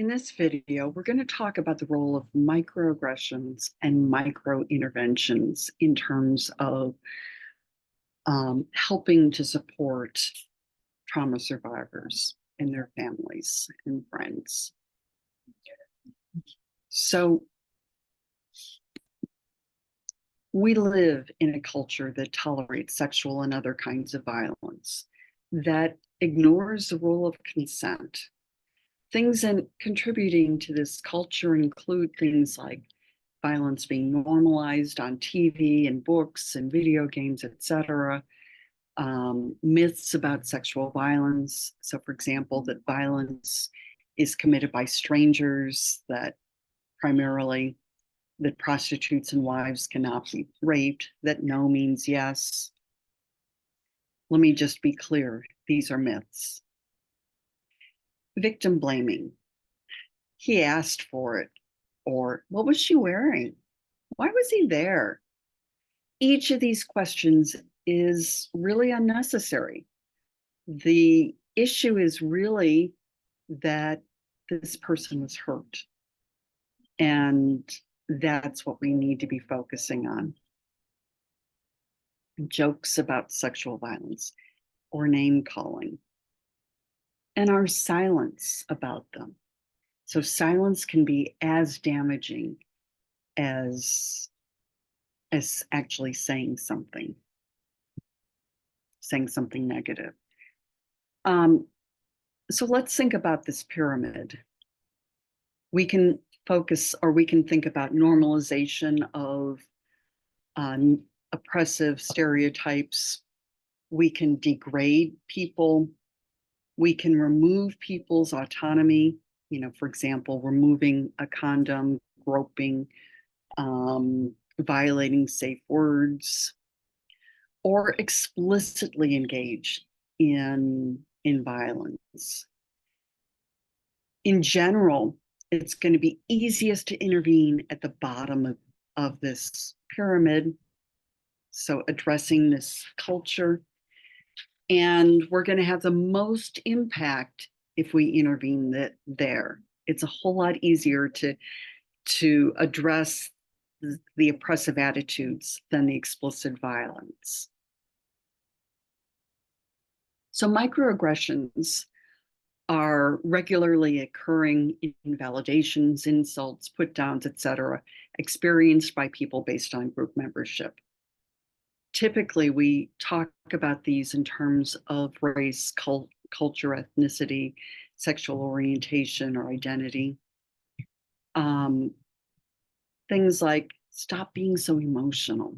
In this video, we're going to talk about the role of microaggressions and microinterventions in terms of helping to support trauma survivors and their families and friends. So, we live in a culture that tolerates sexual and other kinds of violence, that ignores the role of consent. Things and contributing to this culture include things like violence being normalized on TV and books and video games, etc. Myths about sexual violence. So, for example, that violence is committed by strangers, that primarily that prostitutes and wives cannot be raped, that no means yes. Let me just be clear, these are myths. Victim blaming. He asked for it. Or what was she wearing? Why was he there? Each of these questions is really unnecessary. The issue is really that this person was hurt. And that's what we need to be focusing on. Jokes about sexual violence or name calling, and our silence about them. So silence can be as damaging as actually saying something negative. So let's think about this pyramid. We can focus, or we can think about normalization of oppressive stereotypes. We can degrade people. We can remove people's autonomy. For example, removing a condom, groping, violating safe words, or explicitly engage in violence. In general, it's going to be easiest to intervene at the bottom of this pyramid. So addressing this culture. And we're going to have the most impact if we intervene there. It's a whole lot easier to address the oppressive attitudes than the explicit violence. So microaggressions are regularly occurring invalidations, insults, put downs, etc., experienced by people based on group membership. Typically, we talk about these in terms of race, culture, ethnicity, sexual orientation, or identity. Things like, stop being so emotional.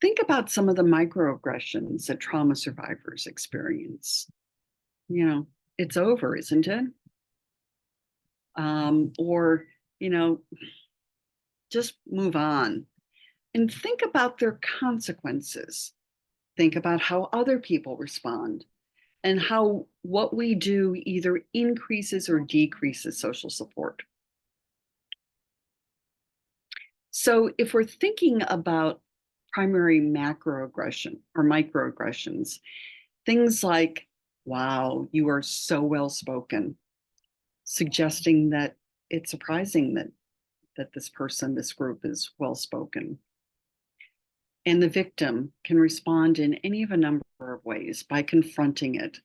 Think about some of the microaggressions that trauma survivors experience. It's over, isn't it? Or, just move on. And think about their consequences. Think about how other people respond and how what we do either increases or decreases social support. So if we're thinking about primary macroaggression or microaggressions, things like, wow, you are so well-spoken, suggesting that it's surprising that this group is well-spoken. And the victim can respond in any of a number of ways by confronting it.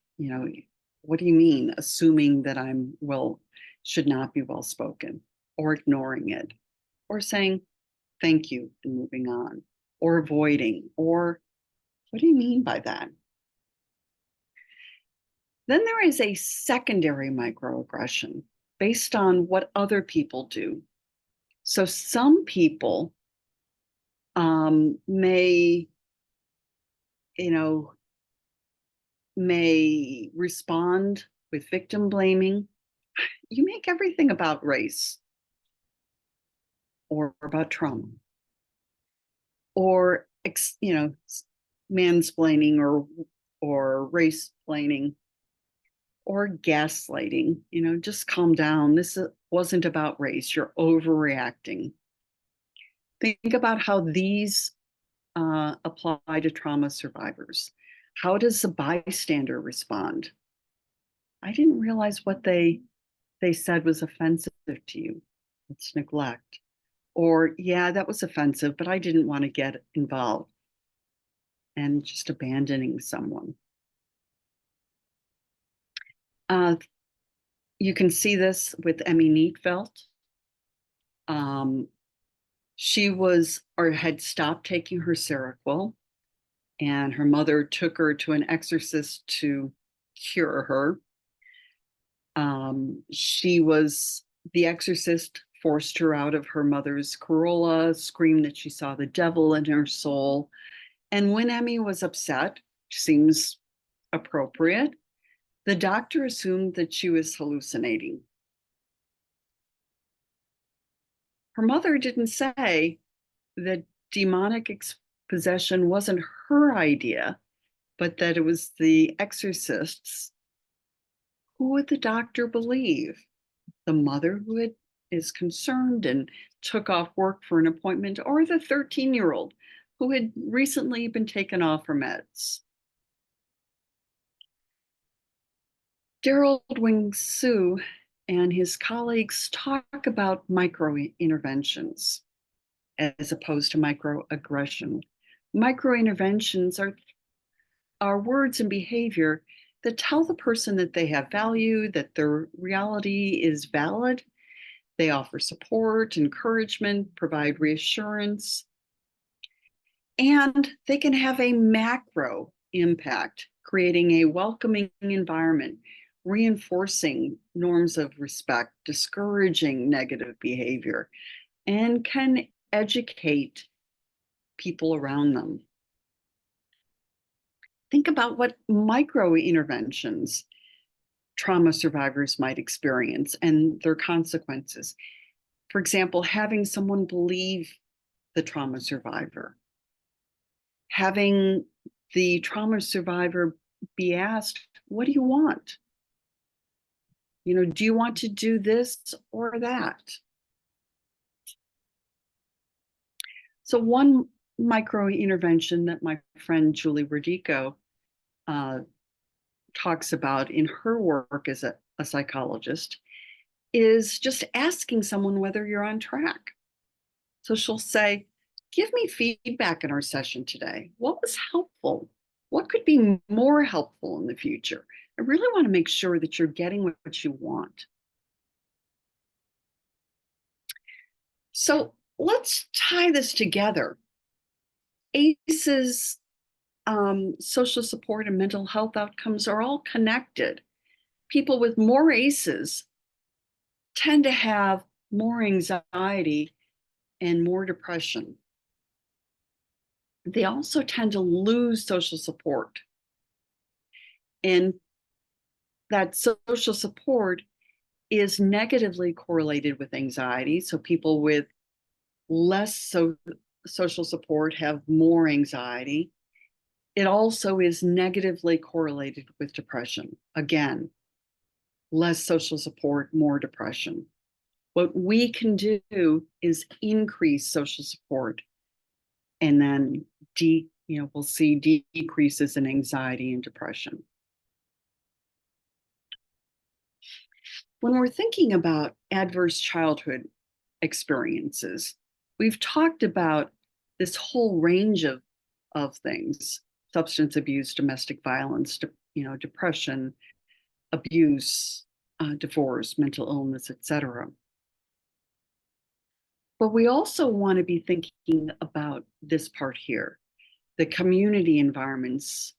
What do you mean, assuming that should not be well-spoken, or ignoring it, or saying thank you and moving on, or avoiding, or what do you mean by that? Then there is a secondary microaggression based on what other people do. So some people may respond with victim blaming. You make everything about race or about trauma, or mansplaining or race planning or gaslighting. Just calm down. This wasn't about race. You're overreacting. Think about how these apply to trauma survivors. How does the bystander respond? I didn't realize what they they said was offensive to you. It's neglect. Or, yeah, that was offensive, but I didn't want to get involved, and just abandoning someone. Uh, you can see this with Emmy Neatfeld. Um, she was or had stopped taking her Seroquel, and her mother took her to an exorcist to cure her. The exorcist forced her out of her mother's Corolla, screamed that she saw the devil in her soul. And when Emmy was upset, which seems appropriate, the doctor assumed that she was hallucinating. Her mother didn't say that demonic possession wasn't her idea, but that it was the exorcist's. Who would the doctor believe? The mother who is concerned and took off work for an appointment, or the 13-year-old who had recently been taken off her meds? Daryl Wing Su and his colleagues talk about microinterventions as opposed to microaggression. Microinterventions are words and behavior that tell the person that they have value, that their reality is valid. They offer support, encouragement, provide reassurance, and they can have a macro impact, creating a welcoming environment, reinforcing norms of respect, discouraging negative behavior, and can educate people around them. Think about what micro interventions trauma survivors might experience and their consequences. For example, having someone believe the trauma survivor, having the trauma survivor be asked, what do you want? Do you want to do this or that? So one micro intervention that my friend Julie Radico talks about in her work as a psychologist is just asking someone whether you're on track. So she'll say, give me feedback in our session today. What was helpful? What could be more helpful in the future? I really want to make sure that you're getting what you want. So let's tie this together. ACEs, social support, and mental health outcomes are all connected. People with more ACEs tend to have more anxiety and more depression. They also tend to lose social support. And that social support is negatively correlated with anxiety. So people with less social support have more anxiety. It also is negatively correlated with depression. Again, less social support, more depression. What we can do is increase social support, and then we'll see decreases in anxiety and depression. When we're thinking about adverse childhood experiences, we've talked about this whole range of things: substance abuse, domestic violence, depression, abuse, divorce, mental illness, etc. But we also want to be thinking about this part here: the community environments,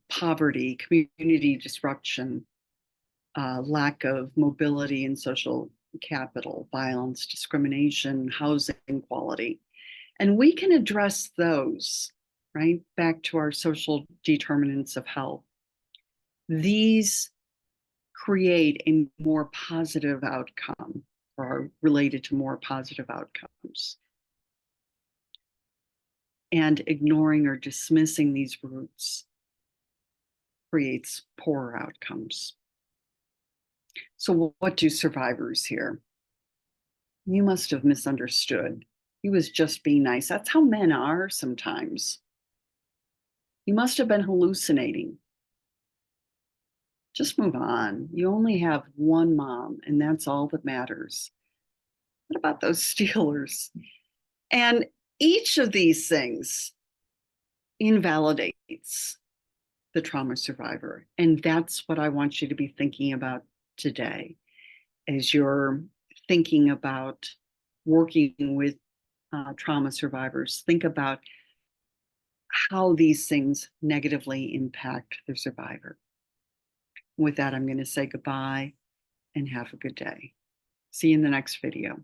poverty, community disruption, lack of mobility and social capital, violence, discrimination, housing quality. And we can address those, right? Back to our social determinants of health. These create a more positive outcome, or are related to more positive outcomes. And ignoring or dismissing these roots creates poorer outcomes. So what do survivors hear? You must have misunderstood. He was just being nice. That's how men are sometimes. You must have been hallucinating. Just move on. You only have one mom, and that's all that matters. What about those Steelers? And each of these things invalidates the trauma survivor. And that's what I want you to be thinking about today as you're thinking about working with trauma survivors. Think about how these things negatively impact the survivor. With that, I'm going to say goodbye and have a good day. See you in the next video.